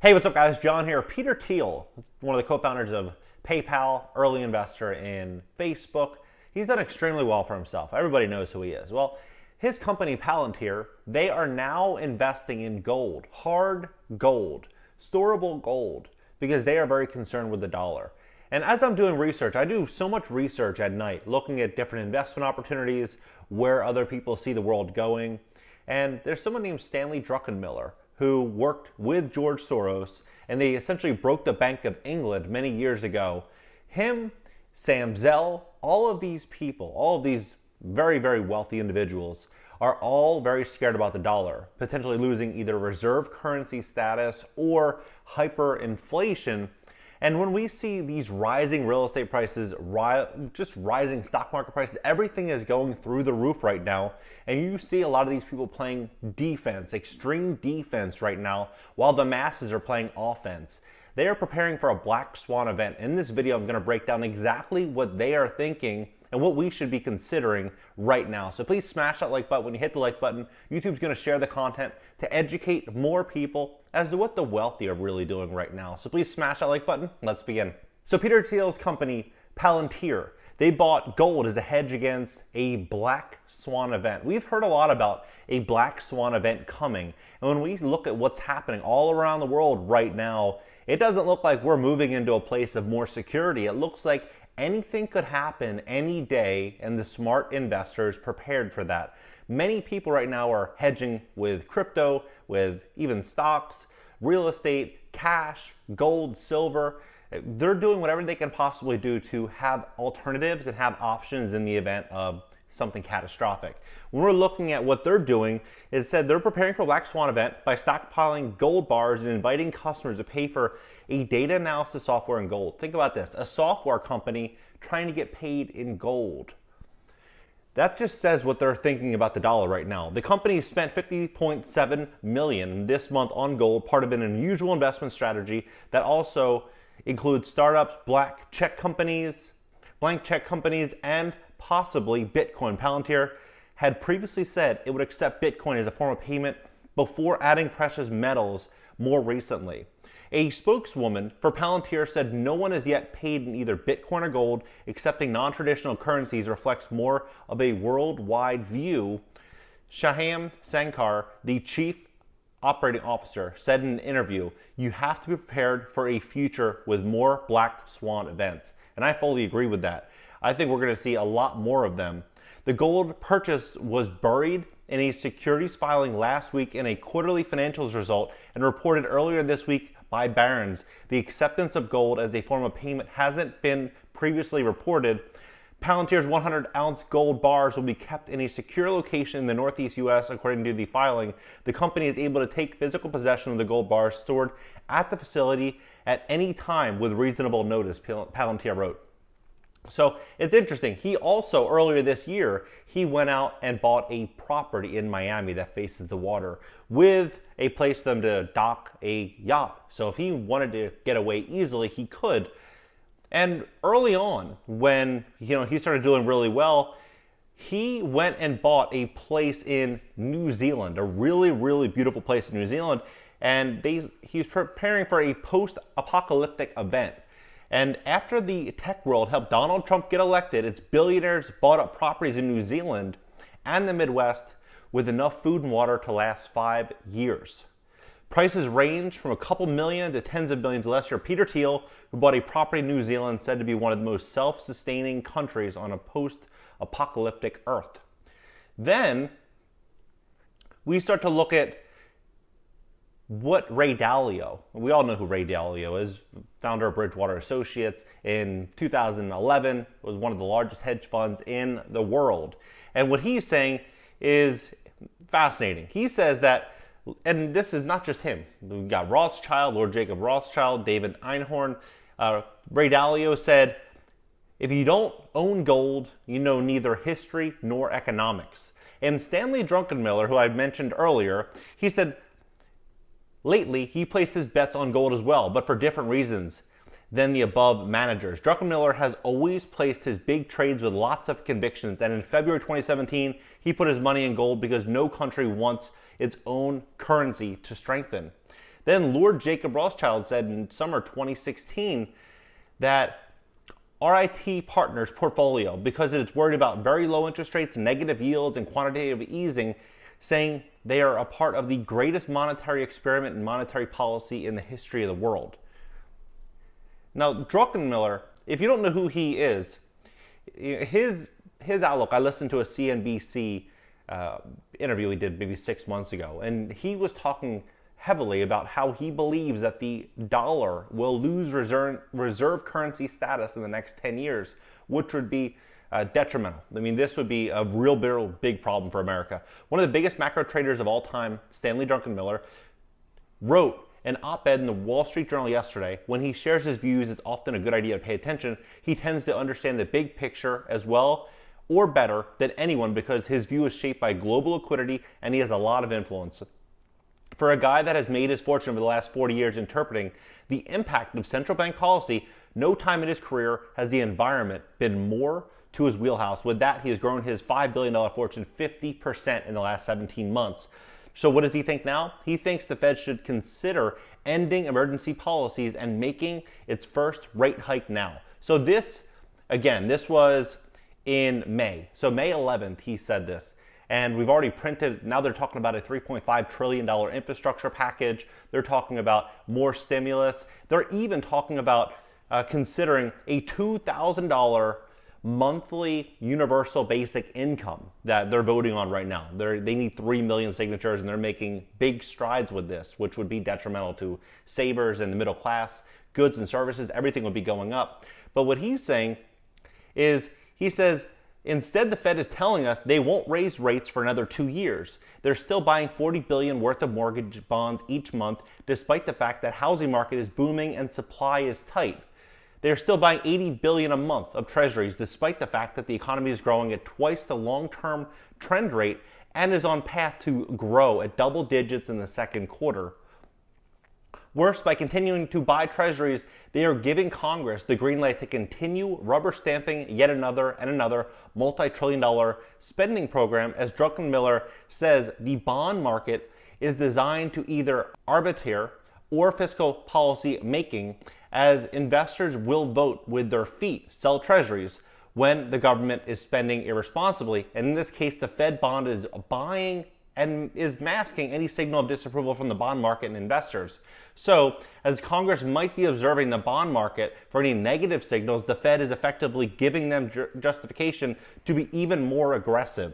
Hey, what's up guys? John here. Peter Thiel, one of the co-founders of PayPal, early investor in Facebook. He's done extremely well for himself. Everybody knows who he is. Well, his company Palantir, they are now investing in gold, hard gold, storable gold, because they are very concerned with the dollar. And as I'm doing research, I do so much research at night, looking at different investment opportunities, where other people see the world going. And there's someone named Stanley Drunkenmiller who worked with George Soros, and they essentially broke the Bank of England many years ago. Him, Sam Zell, all of these people, all of these very, very wealthy individuals are all very scared about the dollar, potentially losing either reserve currency status or hyperinflation. And when we see these rising real estate prices, just rising stock market prices, everything is going through the roof right now. And you see a lot of these people playing defense, extreme defense right now, while the masses are playing offense. They are preparing for a black swan event. In this video, I'm going to break down exactly what they are thinking and what we should be considering right now. So please smash that like button. When you hit the like button, YouTube's going to share the content to educate more people as to what the wealthy are really doing right now. So please smash that like button. Let's begin. So Peter Thiel's company, Palantir, they bought gold as a hedge against a black swan event. We've heard a lot about a black swan event coming. And when we look at what's happening all around the world right now, it doesn't look like we're moving into a place of more security. It looks like anything could happen any day, and the smart investors prepared for that. Many people right now are hedging with crypto, with even stocks, real estate, cash, gold, silver. They're doing whatever they can possibly do to have alternatives and have options in the event of something catastrophic. When we're looking at what they're doing, is said they're preparing for a black swan event by stockpiling gold bars and inviting customers to pay for a data analysis software in gold. Think about this, a software company trying to get paid in gold. That just says what they're thinking about the dollar right now. The company spent $50.7 million this month on gold, part of an unusual investment strategy that also includes startups, blank check companies, and possibly Bitcoin. Palantir had previously said it would accept Bitcoin as a form of payment before adding precious metals more recently. A spokeswoman for Palantir said no one is yet paid in either Bitcoin or gold. Accepting non-traditional currencies reflects more of a worldwide view. Shaham Sankar, the chief operating officer, said in an interview, "You have to be prepared for a future with more black swan events." And I fully agree with that. I think we're going to see a lot more of them. The gold purchase was buried in a securities filing last week in a quarterly financials result and reported earlier this week by Barron's. The acceptance of gold as a form of payment hasn't been previously reported. Palantir's 100-ounce gold bars will be kept in a secure location in the Northeast U.S. According to the filing, the company is able to take physical possession of the gold bars stored at the facility at any time with reasonable notice, Palantir wrote. So it's interesting. He also, earlier this year, he went out and bought a property in Miami that faces the water with a place for them to dock a yacht. So if he wanted to get away easily, he could. And early on, when he started doing really well, he went and bought a place in New Zealand, a really, really beautiful place in New Zealand. And he's preparing for a post-apocalyptic event. And after the tech world helped Donald Trump get elected, its billionaires bought up properties in New Zealand and the Midwest with enough food and water to last 5 years. Prices range from a couple million to tens of millions last year. Peter Thiel, who bought a property in New Zealand, said to be one of the most self-sustaining countries on a post-apocalyptic earth. Then we start to look at what Ray Dalio, we all know who Ray Dalio is, founder of Bridgewater Associates, in 2011 was one of the largest hedge funds in the world. And what he's saying is fascinating. He says that, and this is not just him, we've got Rothschild, Lord Jacob Rothschild, David Einhorn. Ray Dalio said, if you don't own gold, you know neither history nor economics. And Stanley Drunkenmiller, who I mentioned earlier, he said, lately, he placed his bets on gold as well, but for different reasons than the above managers. Druckenmiller has always placed his big trades with lots of convictions, and in February 2017, he put his money in gold because no country wants its own currency to strengthen. Then Lord Jacob Rothschild said in summer 2016 that RIT Partners portfolio, because it's worried about very low interest rates, negative yields, and quantitative easing, saying they are a part of the greatest monetary experiment in monetary policy in the history of the world. Now, Drunkenmiller, if you don't know who he is, his outlook, I listened to a CNBC interview he did maybe 6 months ago, and he was talking heavily about how he believes that the dollar will lose reserve currency status in the next 10 years, which would be detrimental. I mean, this would be a real big problem for America. One of the biggest macro traders of all time, Stanley Drunkenmiller, wrote an op-ed in the Wall Street Journal yesterday. When he shares his views, it's often a good idea to pay attention. He tends to understand the big picture as well or better than anyone because his view is shaped by global liquidity and he has a lot of influence. For a guy that has made his fortune over the last 40 years interpreting the impact of central bank policy, no time in his career has the environment been more to his wheelhouse. With that, he has grown his $5 billion fortune 50% in the last 17 months. So what does he think now? He thinks the Fed should consider ending emergency policies and making its first rate hike now. So this was in May. So May 11th, he said this. And we've already printed, now they're talking about a $3.5 trillion infrastructure package. They're talking about more stimulus. They're even talking about considering a $2,000 monthly universal basic income that they're voting on right now. They need 3 million signatures and they're making big strides with this, which would be detrimental to savers and the middle class, goods and services, everything would be going up. But what he's saying is, he says, instead, the Fed is telling us they won't raise rates for another 2 years. They're still buying $40 billion worth of mortgage bonds each month, despite the fact that housing market is booming and supply is tight. They're still buying $80 billion a month of treasuries, despite the fact that the economy is growing at twice the long-term trend rate and is on path to grow at double digits in the second quarter. Worse, by continuing to buy treasuries, they are giving Congress the green light to continue rubber stamping yet another multi-trillion-dollar spending program. As Druckenmiller says, the bond market is designed to either arbitrate or fiscal policy making, as investors will vote with their feet, sell treasuries, when the government is spending irresponsibly. And in this case, the Fed bond is buying and is masking any signal of disapproval from the bond market and investors. So, as Congress might be observing the bond market for any negative signals, the Fed is effectively giving them justification to be even more aggressive.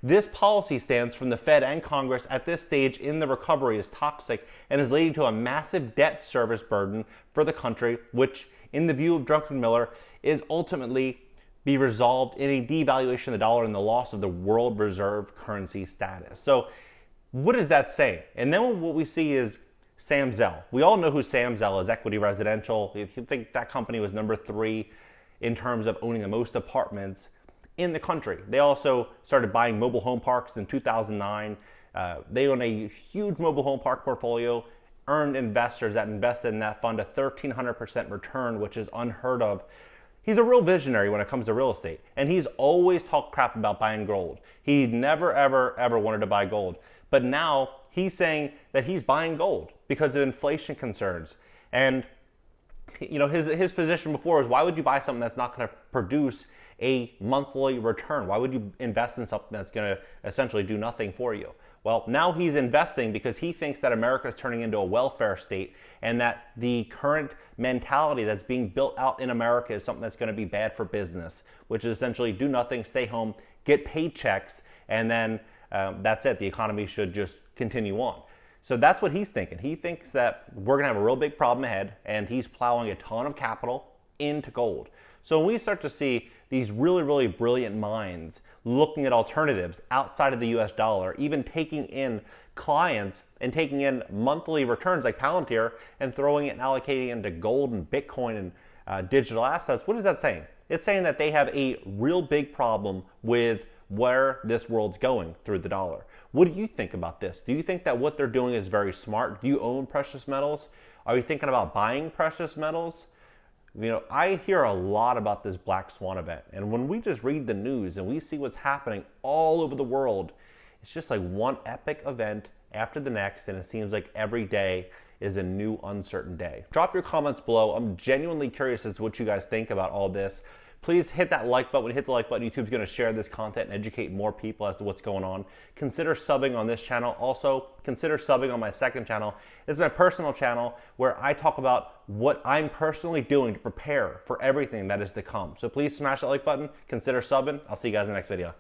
This policy stance from the Fed and Congress at this stage in the recovery is toxic and is leading to a massive debt service burden for the country, which, in the view of Drunkenmiller, is ultimately be resolved in a devaluation of the dollar and the loss of the world reserve currency status. So what does that say? And then what we see is Sam Zell. We all know who Sam Zell is, Equity Residential. If you think that company was number 3 in terms of owning the most apartments in the country. They also started buying mobile home parks in 2009. They own a huge mobile home park portfolio, earned investors that invested in that fund a 1,300% return, which is unheard of. He's a real visionary when it comes to real estate, and he's always talked crap about buying gold. He never, ever wanted to buy gold. But now he's saying that he's buying gold because of inflation concerns. And you know, his position before was, why would you buy something that's not going to produce a monthly return? Why would you invest in something that's going to essentially do nothing for you? Well, now he's investing because he thinks that America is turning into a welfare state and that the current mentality that's being built out in America is something that's going to be bad for business, which is essentially do nothing, stay home, get paychecks, and then that's it. The economy should just continue on. So that's what he's thinking. He thinks that we're going to have a real big problem ahead, and he's plowing a ton of capital into gold. So when we start to see these really brilliant minds looking at alternatives outside of the US dollar, even taking in clients and taking in monthly returns like Palantir and throwing it and allocating it into gold and Bitcoin and digital assets, what is that saying? It's saying that they have a real big problem with where this world's going through the dollar. What do you think about this? Do you think that what they're doing is very smart? Do you own precious metals? Are you thinking about buying precious metals? You know, I hear a lot about this Black Swan event, and when we just read the news and we see what's happening all over the world, it's just like one epic event after the next, and it seems like every day is a new uncertain day. Drop your comments below. I'm genuinely curious as to what you guys think about all this. Please hit that like button. When you hit the like button, YouTube's going to share this content and educate more people as to what's going on. Consider subbing on this channel. Also, consider subbing on my second channel. It's my personal channel where I talk about what I'm personally doing to prepare for everything that is to come. So please smash that like button. Consider subbing. I'll see you guys in the next video.